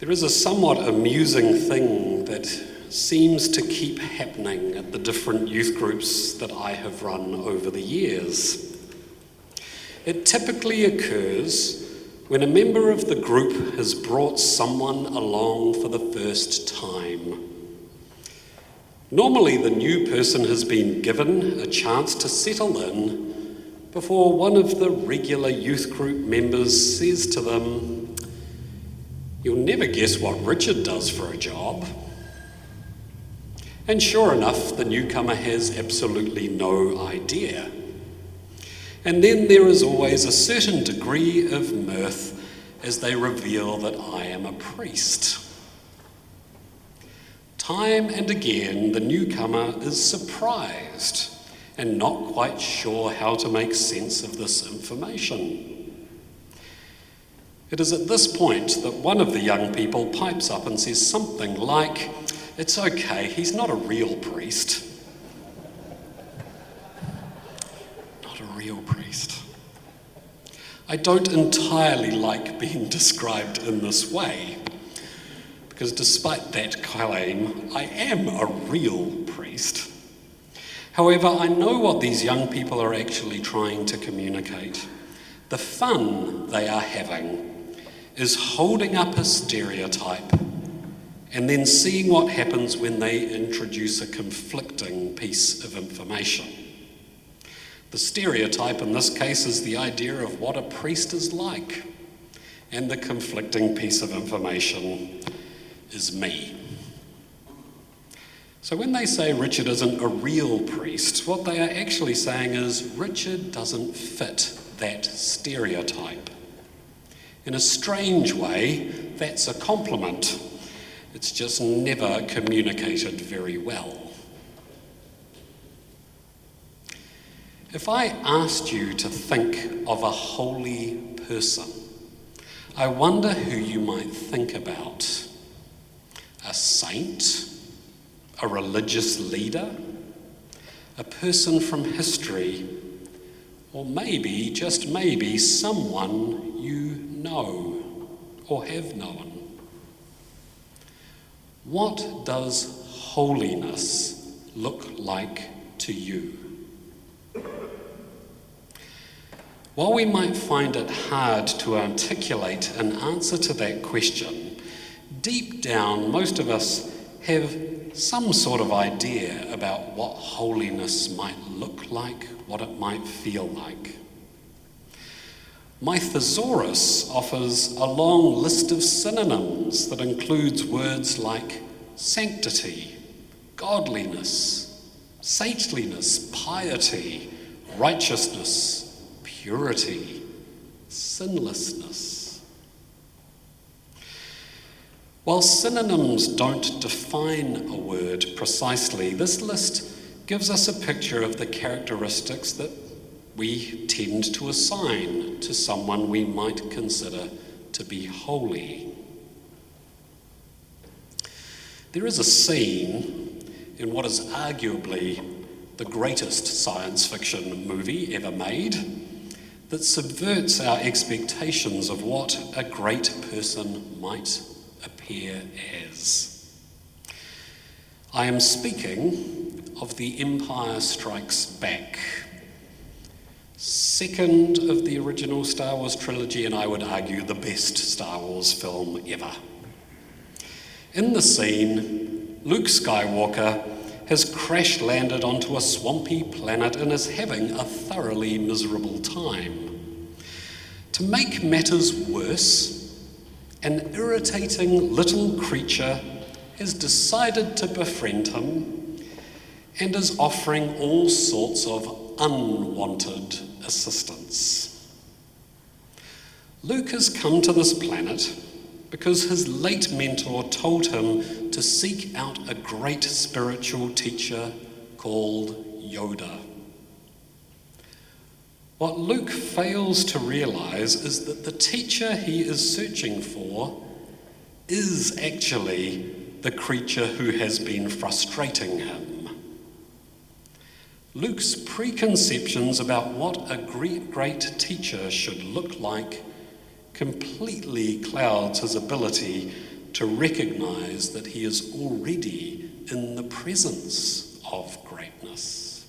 There is a somewhat amusing thing that seems to keep happening at the different youth groups that I have run over the years. It typically occurs when a member of the group has brought someone along for the first time. Normally, the new person has been given a chance to settle in before one of the regular youth group members says to them, "You'll never guess what Richard does for a job." And sure enough, the newcomer has absolutely no idea. And then there is always a certain degree of mirth as they reveal that I am a priest. Time and again, the newcomer is surprised and not quite sure how to make sense of this information. It is at this point that one of the young people pipes up and says something like, "It's okay, he's not a real priest." Not a real priest. I don't entirely like being described in this way, because despite that claim, I am a real priest. However, I know what these young people are actually trying to communicate. The fun they are having is holding up a stereotype and then seeing what happens when they introduce a conflicting piece of information. The stereotype in this case is the idea of what a priest is like, and the conflicting piece of information is me. So when they say Richard isn't a real priest, what they are actually saying is Richard doesn't fit that stereotype. In a strange way, that's a compliment. It's just never communicated very well. If I asked you to think of a holy person, I wonder who you might think about. A saint? A religious leader? A person from history? Or maybe, just maybe, someone you know or have known? What does holiness look like to you? While we might find it hard to articulate an answer to that question, deep down most of us have some sort of idea about what holiness might look like, what it might feel like. My thesaurus offers a long list of synonyms that includes words like sanctity, godliness, saintliness, piety, righteousness, purity, sinlessness. While synonyms don't define a word precisely, this list gives us a picture of the characteristics that we tend to assign to someone we might consider to be holy. There is a scene in what is arguably the greatest science fiction movie ever made that subverts our expectations of what a great person might appear as. I am speaking of The Empire Strikes Back, second of the original Star Wars trilogy, and I would argue the best Star Wars film ever. In the scene, Luke Skywalker has crash-landed onto a swampy planet and is having a thoroughly miserable time. To make matters worse, an irritating little creature has decided to befriend him and is offering all sorts of unwanted assistance. Luke has come to this planet because his late mentor told him to seek out a great spiritual teacher called Yoda. What Luke fails to realize is that the teacher he is searching for is actually the creature who has been frustrating him. Luke's preconceptions about what a great teacher should look like completely clouds his ability to to recognize that he is already in the presence of greatness.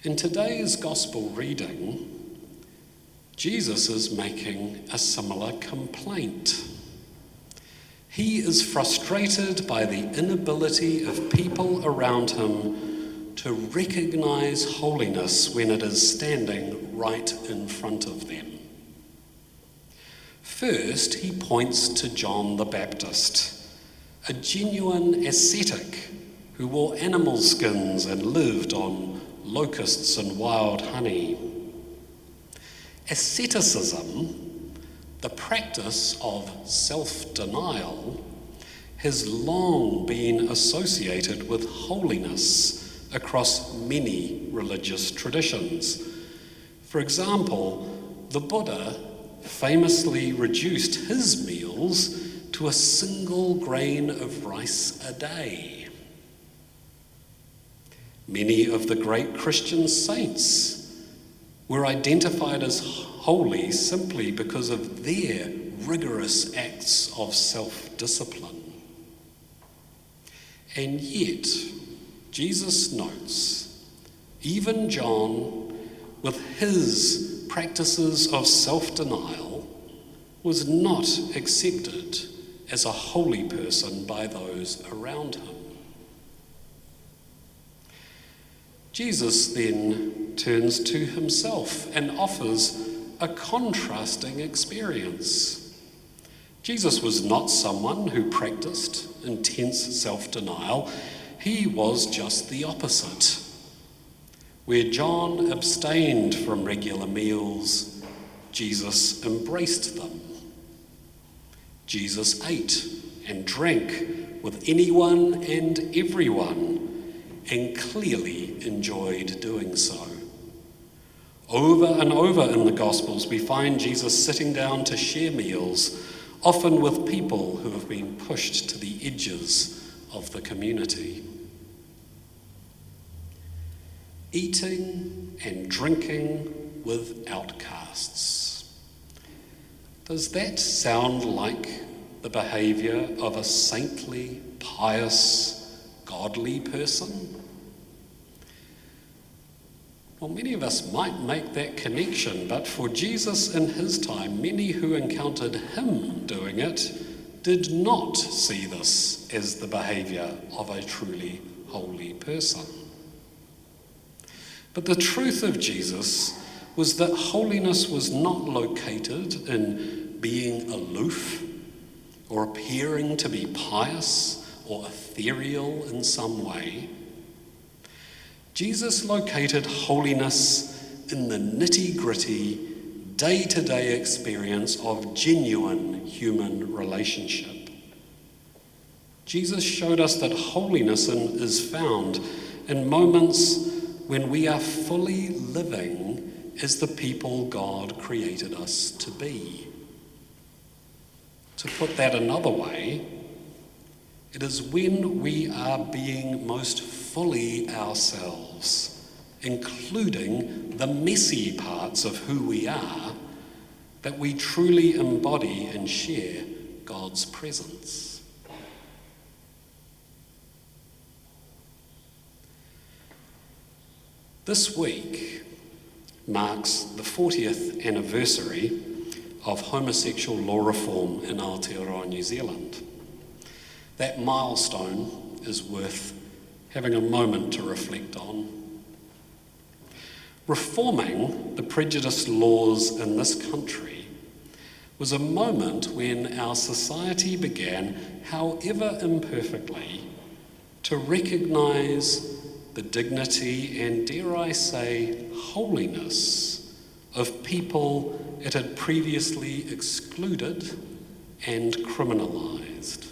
In today's gospel reading, Jesus is making a similar complaint. He is frustrated by the inability of people around him to recognize holiness when it is standing right in front of them. First, he points to John the Baptist, a genuine ascetic who wore animal skins and lived on locusts and wild honey. Asceticism, the practice of self-denial, has long been associated with holiness across many religious traditions. For example, the Buddha famously reduced his meals to a single grain of rice a day. Many of the great Christian saints were identified as holy simply because of their rigorous acts of self-discipline. And yet, Jesus notes, even John, with his practices of self-denial, was not accepted as a holy person by those around him. Jesus then turns to himself and offers a contrasting experience. Jesus was not someone who practiced intense self-denial. He was just the opposite. Where John abstained from regular meals, Jesus embraced them. Jesus ate and drank with anyone and everyone, and clearly enjoyed doing so. Over and over in the Gospels, we find Jesus sitting down to share meals, often with people who have been pushed to the edges of the community. Eating and drinking with outcasts. Does that sound like the behaviour of a saintly, pious, godly person? Well, many of us might make that connection, but for Jesus in his time, many who encountered him doing it did not see this as the behaviour of a truly holy person. But the truth of Jesus was that holiness was not located in being aloof or appearing to be pious or ethereal in some way. Jesus located holiness in the nitty-gritty, day-to-day experience of genuine human relationship. Jesus showed us that holiness is found in moments when we are fully living as the people God created us to be. To put that another way, it is when we are being most fully ourselves, including the messy parts of who we are, that we truly embody and share God's presence. This week marks the 40th anniversary of homosexual law reform in Aotearoa, New Zealand. That milestone is worth having a moment to reflect on. Reforming the prejudice laws in this country was a moment when our society began, however imperfectly, to recognise the dignity and, dare I say, holiness of people it had previously excluded and criminalised.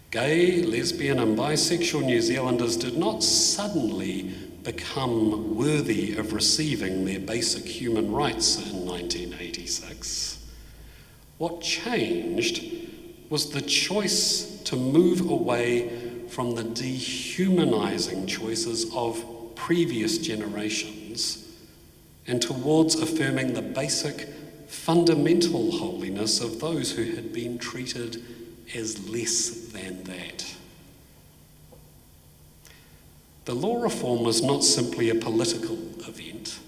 Gay, lesbian and bisexual New Zealanders did not suddenly become worthy of receiving their basic human rights in 1986. What changed was the choice to move away from the dehumanising choices of previous generations and towards affirming the basic fundamental holiness of those who had been treated as less than that. The law reform was not simply a political event.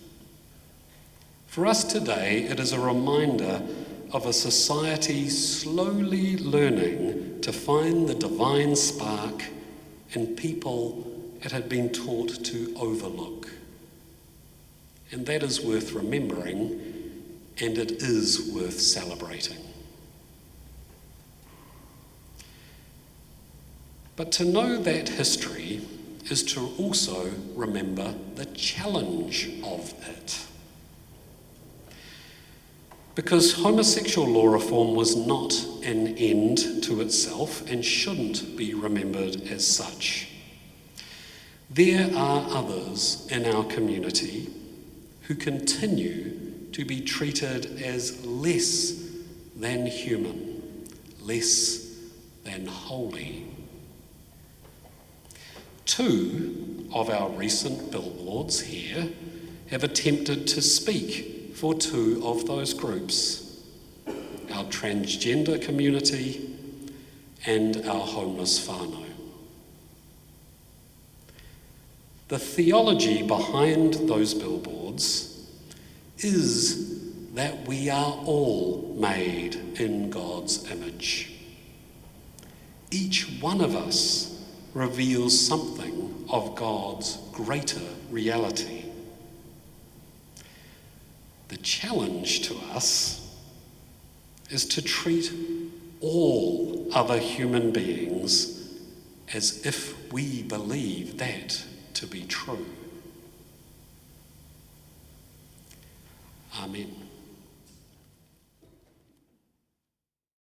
For us today, it is a reminder of a society slowly learning to find the divine spark in people it had been taught to overlook. And that is worth remembering, and it is worth celebrating. But to know that history is to also remember the challenge of it. Because homosexual law reform was not an end to itself and shouldn't be remembered as such. There are others in our community who continue to be treated as less than human, less than holy. 2 of our recent billboards here have attempted to speak for 2 of those groups, our transgender community and our homeless whānau. The theology behind those billboards is that we are all made in God's image. Each one of us reveals something of God's greater reality. The challenge to us is to treat all other human beings as if we believe that to be true. Amen.